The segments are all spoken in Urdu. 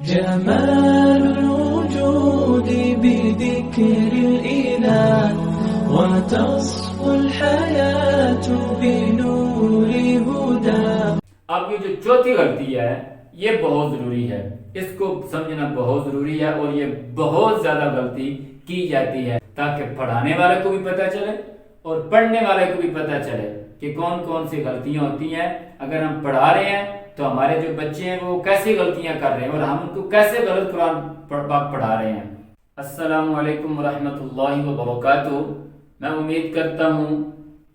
جمال الوجود بذكر الإله وتصفو الحياة بنور هداه. اب یہ جو چوتھی غلطی ہے یہ بہت ضروری ہے، اس کو سمجھنا بہت ضروری ہے، اور یہ بہت زیادہ غلطی کی جاتی ہے تاکہ پڑھانے والے کو بھی پتہ چلے اور پڑھنے والے کو بھی پتہ چلے کہ کون کون سی غلطیاں ہوتی ہیں. اگر ہم پڑھا رہے ہیں تو ہمارے جو بچے ہیں وہ کیسی غلطیاں کر رہے ہیں اور ہم ان کو کیسے غلط قرآن پڑھا رہے ہیں. السلام علیکم ورحمۃ اللہ وبرکاتہ. میں امید کرتا ہوں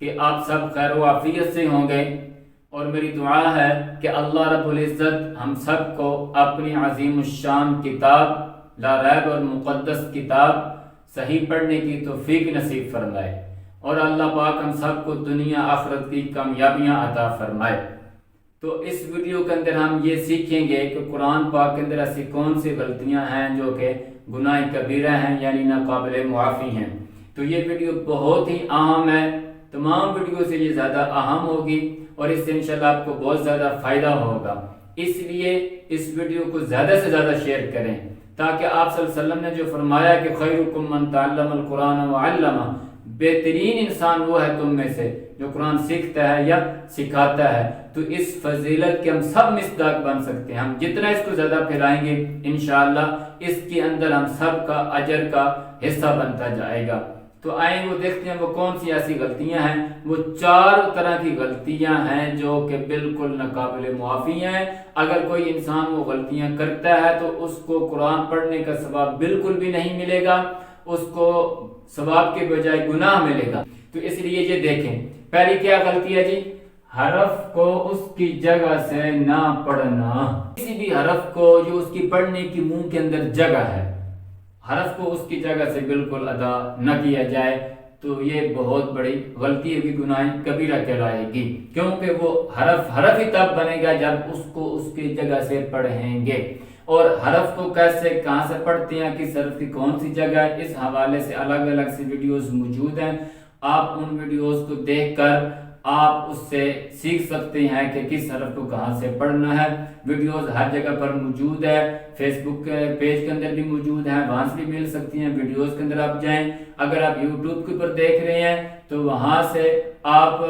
کہ آپ سب خیر و عافیت سے ہوں گے، اور میری دعا ہے کہ اللہ رب العزت ہم سب کو اپنی عظیم الشان کتاب لا ریب اور مقدس کتاب صحیح پڑھنے کی توفیق نصیب فرمائے، اور اللہ پاک ہم سب کو دنیا آخرت کی کامیابیاں عطا فرمائے. تو اس ویڈیو کے اندر ہم یہ سیکھیں گے کہ قرآن پاک کے اندر ایسی کون سی غلطیاں ہیں جو کہ گناہ کبیرہ ہیں، یعنی ناقابل معافی ہیں. تو یہ ویڈیو بہت ہی اہم ہے، تمام ویڈیو سے یہ زیادہ اہم ہوگی، اور اس سے انشاءاللہ آپ کو بہت زیادہ فائدہ ہوگا. اس لیے اس ویڈیو کو زیادہ سے زیادہ شیئر کریں تاکہ آپ صلی اللہ علیہ وسلم نے جو فرمایا کہ خیرکم من تعلم القرآن وعلمہ، بہترین انسان وہ ہے تم میں سے جو قرآن سیکھتا ہے یا سکھاتا ہے. تو اس فضیلت کے ہم سب مصداق بن سکتے ہیں. ہم جتنا اس کو زیادہ پھیلائیں گے انشاءاللہ اس کے اندر ہم سب کا اجر کا حصہ بنتا جائے گا. تو آئیں وہ دیکھتے ہیں وہ کون سی ایسی غلطیاں ہیں. وہ 4 طرح کی غلطیاں ہیں جو کہ بالکل ناقابل معافی ہیں. اگر کوئی انسان وہ غلطیاں کرتا ہے تو اس کو قرآن پڑھنے کا ثواب بالکل بھی نہیں ملے گا، اس کو ثواب کے بجائے گناہ ملے گا. تو اس لیے یہ دیکھیں، پہلی کیا غلطی ہے جی؟ حرف کو اس کی جگہ سے نہ پڑھنا. کسی بھی حرف کو جو اس کی پڑھنے کی منہ کے اندر جگہ ہے، حرف کو اس کی جگہ سے بالکل ادا نہ کیا جائے تو یہ بہت بڑی غلطی ہوگی، گناہ کبیرہ کہلائے گی. کیونکہ وہ حرف ہی تب بنے گا جب اس کو اس کی جگہ سے پڑھیں گے. اور حرف کو کیسے کہاں سے پڑھتے ہیں، کس حرف کی کون سی جگہ ہے، اس حوالے سے الگ الگ سی ویڈیوز موجود ہیں. آپ ان ویڈیوز کو دیکھ کر آپ اس سے سیکھ سکتے ہیں کہ کس حرف کو کہاں سے پڑھنا ہے. ویڈیوز ہر جگہ پر موجود ہے، فیس بک کے پیج کے اندر بھی موجود ہیں، وہاں سے بھی مل سکتی ہیں. ویڈیوز کے اندر آپ جائیں، اگر آپ یوٹیوب کے اوپر دیکھ رہے ہیں تو وہاں سے آپ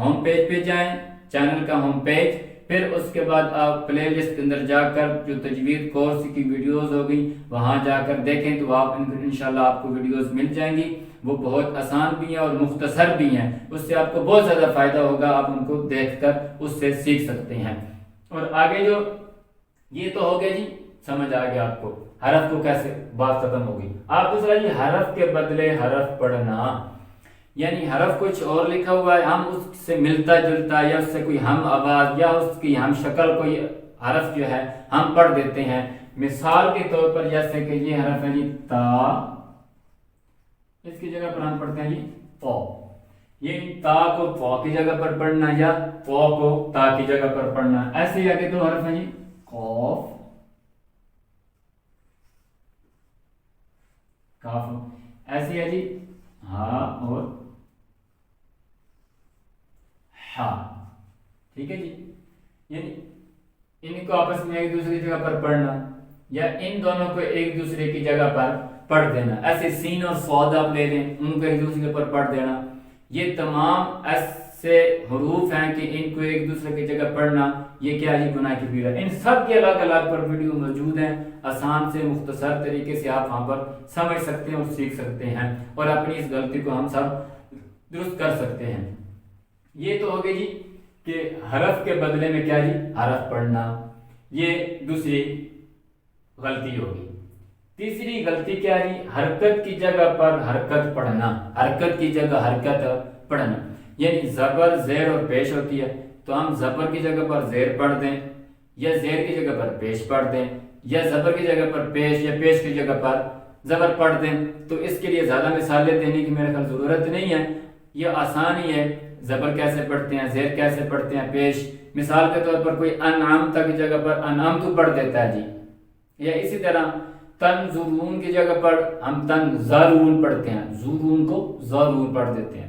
ہوم پیج پہ جائیں، چینل کا ہوم پیج، پھر اس کے بعد آپ پلے لسٹ کے اندر جا کر جو تجوید کورس کی ویڈیوز ہوگی وہاں جا کر دیکھیں تو آپ انشاءاللہ آپ کو ویڈیوز مل جائیں گی. وہ بہت آسان بھی ہیں اور مختصر بھی ہیں، اس سے آپ کو بہت زیادہ فائدہ ہوگا. آپ ان کو دیکھ کر اس سے سیکھ سکتے ہیں. اور آگے جو یہ تو ہو گیا جی، سمجھ آ گیا آپ کو حرف کو کیسے بات ختم ہوگی. آپ دوسرا جی حرف کے بدلے حرف پڑھنا، یعنی حرف کچھ اور لکھا ہوا ہے، ہم اس سے ملتا جلتا یا اس سے کوئی ہم آواز یا اس کی ہم شکل کوئی حرف جو ہے ہم پڑھ دیتے ہیں. مثال کے طور پر جیسے کہ یہ حرف ہے جی تا، اس کی جگہ پر ہم پڑھتے ہیں جی فو. یہ تا کو فو کی جگہ پر پڑھنا یا فو کو تا کی جگہ پر پڑھنا. ایسے ہی آگے 2 حرف ہیں جی قاف، کاف. ایسے ہے جی ہاں اور ہا. ٹھیک ہے جی، یعنی ان کو آپس میں ایک دوسرے کی جگہ پر پڑھنا یا ان دونوں کو ایک دوسرے کی جگہ پر پڑھ دینا. ایسے سین اور صاد آپ لے لیں، ان کو ایک دوسرے پر پڑھ دینا. یہ تمام ایسے حروف ہیں کہ ان کو ایک دوسرے کی جگہ پڑھنا یہ کیا جی گناہ کبیرہ. ان سب کے الگ الگ پر ویڈیو موجود ہیں، آسان سے مختصر طریقے سے آپ وہاں پر سمجھ سکتے ہیں اور سیکھ سکتے ہیں، اور اپنی اس غلطی کو ہم سب درست کر سکتے ہیں. یہ تو ہو گئی جی کہ حرف کے بدلے میں کیا جی حرف پڑھنا، یہ دوسری غلطی ہوگی. تیسری غلطی کیا جی حرکت کی جگہ پر حرکت پڑھنا. حرکت کی جگہ حرکت پڑھنا، یعنی زبر زیر اور پیش ہوتی ہے تو ہم زبر کی جگہ پر زیر پڑھ دیں یا زیر کی جگہ پر پیش پڑھ دیں یا زبر کی جگہ پر پیش یا پیش کی جگہ پر زبر پڑھ دیں. تو اس کے لیے زیادہ مثالیں دینے کی میرے خیال ضرورت نہیں ہے، یہ آسان ہی ہے. زبر کیسے پڑھتے ہیں، زیر کیسے پڑھتے ہیں، پیش. مثال کے طور پر کوئی انعامتا کی جگہ پر انعامتو پڑھ دیتا ہے جی، یا اسی طرح تنظرون کی جگہ پر ہم تنظرون پڑھتے ہیں، زورون کو زارون پڑھ دیتے ہیں.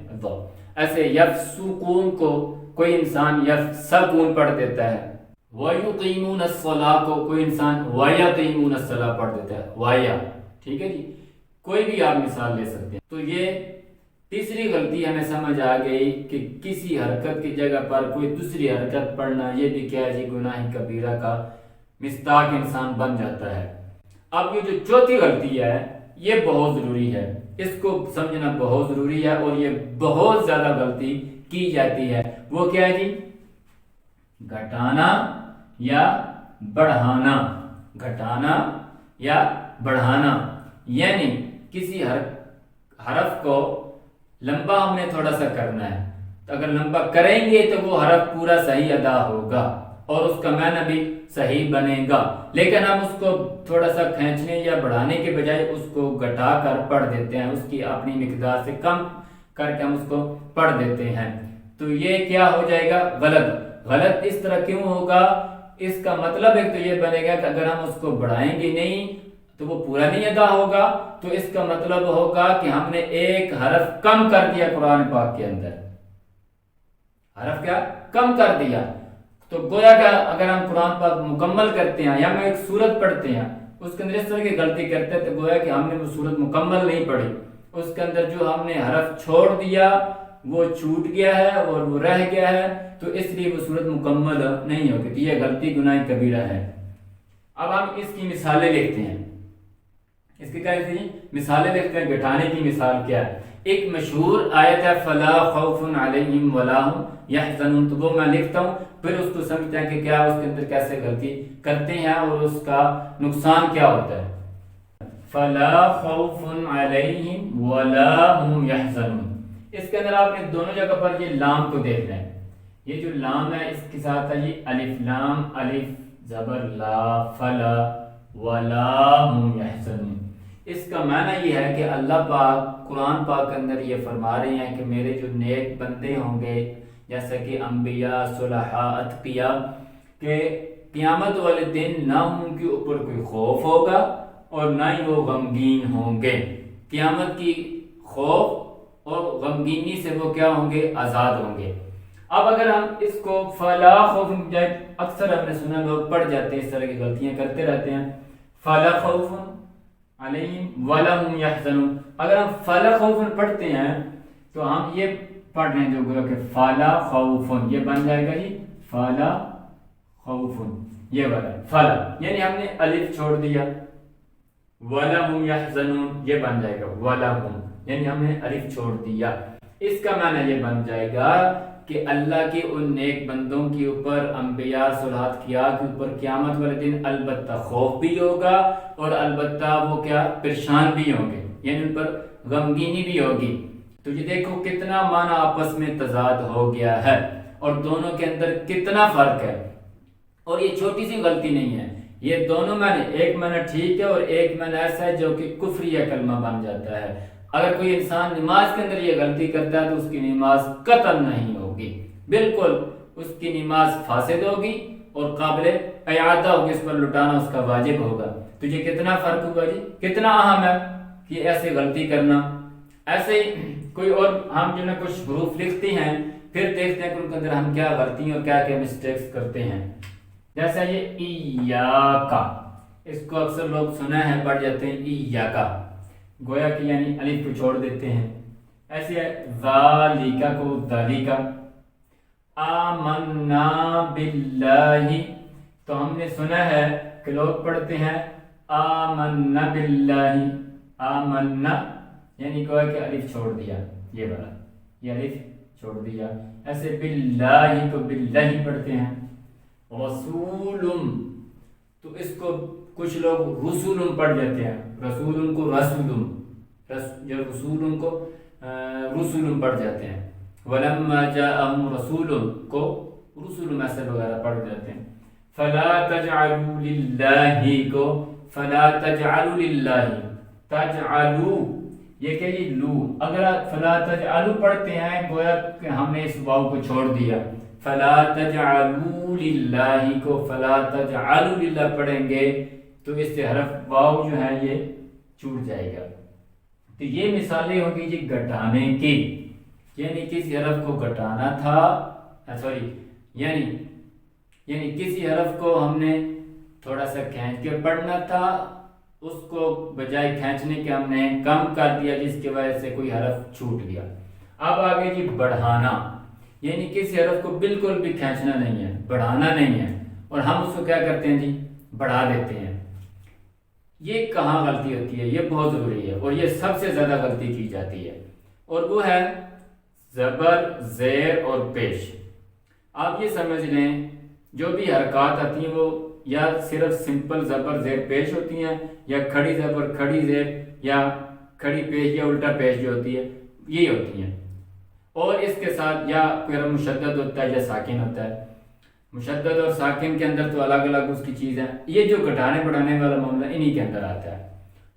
ایسے یفسقون کو کوئی انسان یفسقون پڑھ دیتا ہے. وَيُقِيمُونَ الصَّلَاةَ کو کوئی انسان وَيَقِيمُونَ الصَّلَاةَ پڑھ دیتا ہے، وایا، ٹھیک ہے جی، کوئی بھی آپ مثال لے سکتے ہیں۔ تو یہ تیسری غلطی ہمیں سمجھ آ گئی کہ کسی حرکت کی جگہ پر کوئی دوسری حرکت پڑھنا، یہ بھی کیا ہے جی گناہ کبیرہ کا مستاق انسان بن جاتا ہے۔ اب یہ جو چوتھی غلطی ہے یہ بہت ضروری ہے، اس کو سمجھنا بہت ضروری ہے، اور یہ بہت زیادہ غلطی کی جاتی ہے۔ وہ کیا ہے جی؟ گھٹانا یا بڑھانا، گھٹانا یا بڑھانا، یعنی کسی حرف کو لمبا ہم نے تھوڑا سا کرنا ہے، تو اگر لمبا کریں گے تو وہ حرف پورا صحیح ادا ہوگا اور اس کا معنی بھی صحیح بنے گا، لیکن ہم اس کو تھوڑا سا کھینچنے یا بڑھانے کے بجائے اس کو گھٹا کر پڑھ دیتے ہیں، اس کی اپنی مقدار سے کم کر کے ہم اس کو پڑھ دیتے ہیں، تو یہ کیا ہو جائے گا؟ غلط اس طرح کیوں ہوگا؟ اس کا مطلب ایک تو یہ بنے گا کہ اگر ہم اس کو بڑھائیں گے نہیں تو وہ پورا نہیں ادا ہوگا، تو اس کا مطلب ہوگا کہ ہم نے ایک حرف کم کر دیا قرآن پاک کے اندر، حرف کیا کم کر دیا۔ تو گویا کہ اگر ہم قرآن پاک مکمل کرتے ہیں یا ہم ایک سورت پڑھتے ہیں، اس کے اندر اس طرح کی غلطی کرتے ہیں تو گویا کہ ہم نے وہ سورت مکمل نہیں پڑھی، اس کے اندر جو ہم نے حرف چھوڑ دیا وہ چھوٹ گیا ہے اور وہ رہ گیا ہے، تو اس لیے وہ سورت مکمل نہیں ہوگی، تو یہ غلطی گناہ کبیرہ ہے۔ اب ہم اس کی مثالیں لکھتے ہیں، اس کی کیا لکھتے ہیں؟ مثالیں لکھتے ہیں۔ گھٹانے کی مثال کیا ہے؟ ایک مشہور آیت ہے فَلَا خَوْفٌ عَلَيْهِمْ وَلَا هُمْ يَحْزَنُونَ، تو وہ میں لکھتا ہوں، پھر اس کو سمجھتے ہیں کہ کیا اس کے اندر کیسے غلطی کرتے ہیں اور اس کا نقصان کیا ہوتا ہے۔ فَلَا خَوْفٌ عَلَيْهِمْ وَلَا هُمْ يَحْزَنُونَ، اس کے اندر آپ نے دونوں جگہ پر یہ لام کو دیکھنا ہے، یہ جو لام ہے اس کے ساتھ ہے یہ الف لام، الف زبر لا، فلا ولا هم يحزنون۔ اس کا معنی یہ ہے کہ اللہ پاک قرآن پاک کے اندر یہ فرما رہے ہیں کہ میرے جو نیک بندے ہوں گے جیسا کہ انبیاء، صلحاء، اتقیاء، کہ قیامت والے دن نہ ان کے اوپر کوئی خوف ہوگا اور نہ ہی وہ غمگین ہوں گے، قیامت کی خوف اور غمگینی سے وہ کیا ہوں گے؟ آزاد ہوں گے۔ اب اگر ہم اس کو فلا خوف، اکثر ہم نے سنا لوگ پڑھ جاتے ہیں اس طرح کی غلطیاں کرتے رہتے ہیں، فلا خوف علیہم ولا هم يحزنون، اگر ہم فلا خوف پڑھتے ہیں تو ہم یہ پڑھ رہے ہیں جو گویا کہ فلا خوف، یہ بن جائے گا جی فلا خوف، یہ والا فلا یعنی ہم نے الف چھوڑ دیا، ولا هم يحزنون یہ بن جائے گا ولا هم یعنی ہم نے الف چھوڑ دیا، اس کا معنی یہ بن جائے گا کہ اللہ کے ان نیک بندوں کے اوپر، انبیاء، صلحاء کے اوپر قیامت والے دن البتہ خوف بھی ہوگا اور البتہ وہ کیا پریشان بھی ہوں گے، یعنی ان پر غمگینی بھی ہوگی۔ تو یہ دیکھو کتنا معنی آپس میں تضاد ہو گیا ہے اور دونوں کے اندر کتنا فرق ہے، اور یہ چھوٹی سی غلطی نہیں ہے، یہ دونوں معنی، ایک معنی ٹھیک ہے اور ایک معنی ایسا ہے جو کہ کفریہ کلمہ بن جاتا ہے۔ اگر کوئی انسان نماز کے اندر یہ غلطی کرتا ہے تو اس کی نماز قطعاً نہیں ہوگی، بالکل اس کی نماز فاسد ہوگی اور قابل اعادہ ہوگی، اس پر لٹانا اس کا واجب ہوگا۔ تو یہ کتنا فرق ہوا جی، کتنا اہم ہے کہ ایسے غلطی کرنا۔ ایسے کوئی اور ہم جو ہے کچھ حروف لکھتے ہیں پھر دیکھتے ہیں کہ ان کے اندر ہم کیا غلطی اور کیا کیا مسٹیکس کرتے ہیں، جیسا یہ ایاکا، اس کو اکثر لوگ سنا ہے پڑھ جاتے ہیں ایاکا، گویا کہ یعنی الف کو چھوڑ دیتے ہیں۔ ایسے ذالکا کو ذالکا، آمنا باللہ، تو ہم نے سنا ہے کہ لوگ پڑھتے ہیں آمنا باللہ، آمنا یعنی گویا کہ الف چھوڑ دیا، یہ والا یہ الف چھوڑ دیا۔ ایسے باللہ کو باللہ پڑھتے ہیں۔ رسولم، تو اس کو کچھ لوگ رسولم پڑھ جاتے ہیں، رسولم کو رسولم، جو رسولم کو رسولم پڑھ جاتے ہیں۔ ولما جاءہم رسولم کو رسولم ایسے وغیرہ پڑھ جاتے ہیں۔ فلا تجعلوا للہ کو فلا تجعلوا للہ، تجعلوا یہ کہ یہ لو، اگر آپ فلا تجعلوا پڑھتے ہیں گویا کہ ہم نے اس واو کو چھوڑ دیا، فلا تجعلوا للہ کو فلا تجعلوا للہ پڑھیں گے تو اس سے حرف واو جو ہے یہ چھوٹ جائے گا۔ تو یہ مثالیں ہوگی جی گھٹانے کی، یعنی کسی حرف کو گھٹانا تھا، یعنی یعنی کسی حرف کو ہم نے تھوڑا سا کھینچ کے پڑھنا تھا، اس کو بجائے کھینچنے کے ہم نے کم کر دیا، جس کی وجہ سے کوئی حرف چھوٹ گیا۔ اب آگے جی بڑھانا، یعنی کسی حرف کو بالکل بھی کھینچنا نہیں ہے، بڑھانا نہیں ہے، اور ہم اس کو کیا کرتے ہیں جی بڑھا دیتے ہیں۔ یہ کہاں غلطی ہوتی ہے؟ یہ بہت ضروری ہے، اور یہ سب سے زیادہ غلطی کی جاتی ہے، اور وہ ہے زبر، زیر اور پیش۔ آپ یہ سمجھ لیں جو بھی حرکات آتی ہیں وہ یا صرف سمپل زبر زیر پیش ہوتی ہیں، یا کھڑی زبر کھڑی زیر، یا کھڑی پیش، یا الٹا پیش جو ہوتی ہے یہی ہوتی ہیں، اور اس کے ساتھ یا کوئی مشدد ہوتا ہے یا ساکن ہوتا ہے۔ مشدد اور ساکن کے اندر تو الگ الگ اس کی چیز ہے، یہ جو گھٹانے بڑھانے والا معاملہ انہی کے اندر آتا ہے۔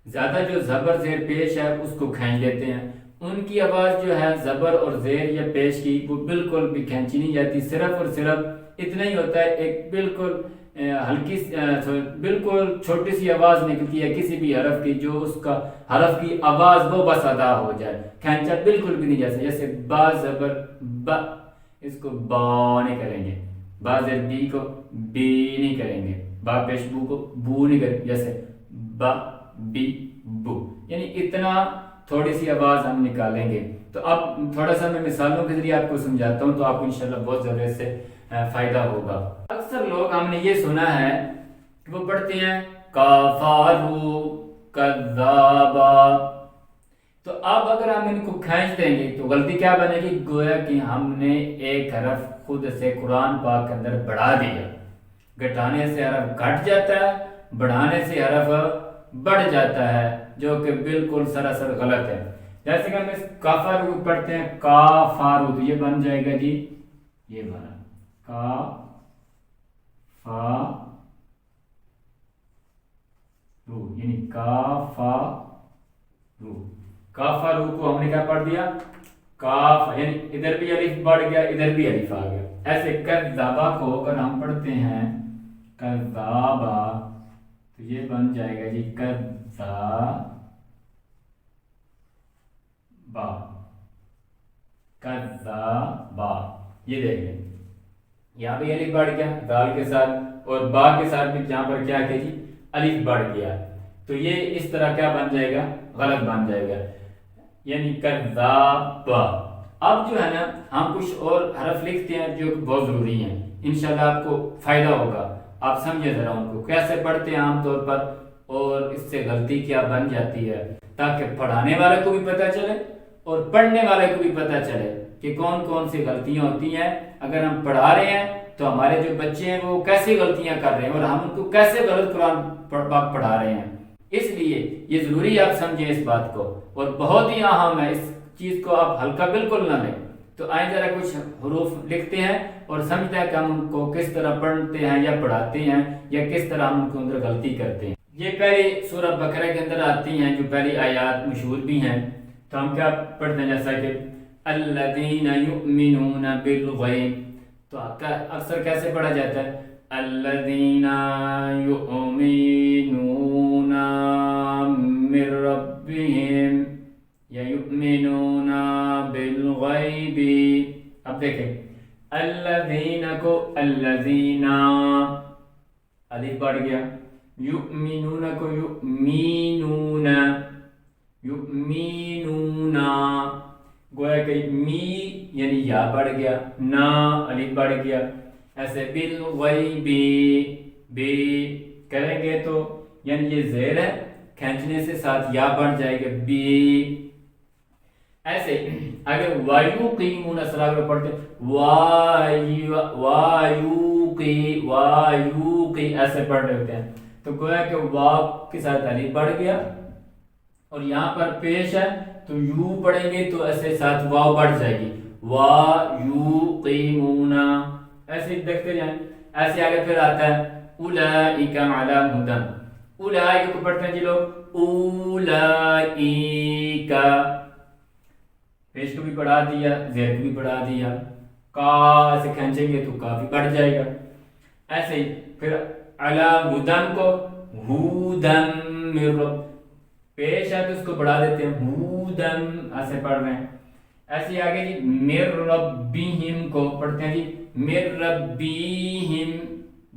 زیادہ جو زبر زیر پیش ہے اس کو کھینچ لیتے ہیں، ان کی آواز جو ہے زبر اور زیر یا پیش کی وہ بالکل بھی کھینچی نہیں جاتی، صرف اور صرف اتنا ہی ہوتا ہے، ایک بالکل ہلکی بالکل چھوٹی سی آواز نکلتی ہے کسی بھی حرف کی، جو اس کا حرف کی آواز وہ بس ادا ہو جائے، کھینچا بالکل بھی نہیں جیسے جیسے با زبر با، اس کو با نہیں کریں گے، با زیر بی کو بی نہیں کریں گے، با پیش بو کو بو نہیں کریں گے، جیسے با بی بو، یعنی اتنا تھوڑی سی آواز ہم نکالیں گے۔ تو اب تھوڑا سا میں مثالوں کے ذریعے آپ کو سمجھاتا ہوں تو آپ کو انشاءاللہ بہت زیادہ اس سے فائدہ ہوگا۔ اکثر لوگ ہم نے یہ سنا ہے کہ وہ پڑھتے ہیں کافارو کذابا، تو اب اگر ہم ان کو کھینچ دیں گے تو غلطی کیا بنے گی؟ گویا کہ ہم نے ایک حرف خود سے قرآن پاک کے اندر بڑھا دیا، گھٹانے سے حرف گھٹ جاتا ہے، بڑھانے سے حرف بڑھ جاتا ہے، جو کہ بالکل سراسر غلط ہے۔ جیسے کہ ہم اس کافارو پڑھتے ہیں کافارو، تو یہ بن جائے گا جی یہ بنا کا فا رو، یعنی کا فا رو، کافا رو کو ہم نے کیا پڑھ دیا کاف، یعنی ادھر بھی الف بڑھ گیا ادھر بھی الف آ گیا۔ ایسے کذابا کو اگر ہم پڑھتے ہیں کذابا تو یہ بن جائے گا جی کذابا، کذابا، یہ دیکھ لیں یہاں بھی الف بڑھ گیا دال کے ساتھ، اور با کے ساتھ بھی جہاں پر کیا کہ جی الف بڑھ گیا، تو یہ اس طرح کیا بن جائے گا؟ غلط بن جائے گا، یعنی کذابا۔ اب جو ہے نا ہم کچھ اور حرف لکھتے ہیں جو بہت ضروری ہیں، انشاءاللہ آپ کو فائدہ ہوگا، آپ سمجھے ذرا ان کو کیسے پڑھتے ہیں عام طور پر، اور اس سے غلطی کیا بن جاتی ہے، تاکہ پڑھانے والے کو بھی پتہ چلے اور پڑھنے والے کو بھی پتہ چلے کہ کون کون سی غلطیاں ہوتی ہیں۔ اگر ہم پڑھا رہے ہیں تو ہمارے جو بچے ہیں وہ کیسی غلطیاں کر رہے ہیں، اور ہم ان کو کیسے غلط قرآن پڑھا رہے ہیں، اس لیے یہ ضروری آپ سمجھیں اس بات کو، اور بہت ہی اہم ہے، اس چیز کو آپ ہلکا بالکل نہ لیں۔ تو آئیں ذرا کچھ حروف لکھتے ہیں اور سمجھتے ہیں کہ ہم ان کو کس طرح پڑھتے ہیں یا پڑھاتے ہیں، یا کس طرح ہم ان کے اندر غلطی کرتے ہیں۔ یہ پہلی سورہ بقرہ کے اندر آتی ہیں جو پہلی آیات مشہور بھی ہیں، تو ہم کیا پڑھتے ہیں؟ جیسا کہ الذین یؤمنون بالغیب، تو اکثر کیسے پڑھا جاتا ہے؟ الذین یؤمنون من ربہم یا یؤمنون بالغیب۔ اب دیکھیں الذین کو الذین الف بڑھ گیا، یؤمنون کو یؤمنون، یؤمنون گویا کہ می یعنی یا بڑھ گیا، نا الف بڑھ گیا۔ ایسے بالغیب بی کریں گے تو یعنی یہ زیر ہے، کھینچنے سے ساتھ یا بڑھ جائے گا بی۔ ایسے اگر وایوقیمون اصلا اگر پڑھتے وایوقی ایسے پڑھ رہے ہوتے ہیں، تو گویا کہ واو کے ساتھ الف بڑھ گیا، اور یہاں پر پیش ہے تو یو پڑھیں گے تو ایسے ساتھ واو بڑھ جائے گی، وایوقیمون، ایسے دیکھتے جائیں۔ ایسے آگے پھر آتا ہے اولئک علی ھدی، اولئک کو پڑھتے ہیں جی لوگ اولئک، پیش کو بھی پڑھا دیا زیر کو بھی پڑھا دیا، کا سے کھینچیں گے تو کافی بڑھ جائے گا۔ ایسے ہی پھر علی ھدی کو ھدی من رب، پیش ہے تو اس کو بڑھا دیتے ہیں ھدی، ایسے پڑھ رہے ہیں۔ ایسے آگے جی من ربہم کو پڑھتے ہیں جی من ربہم،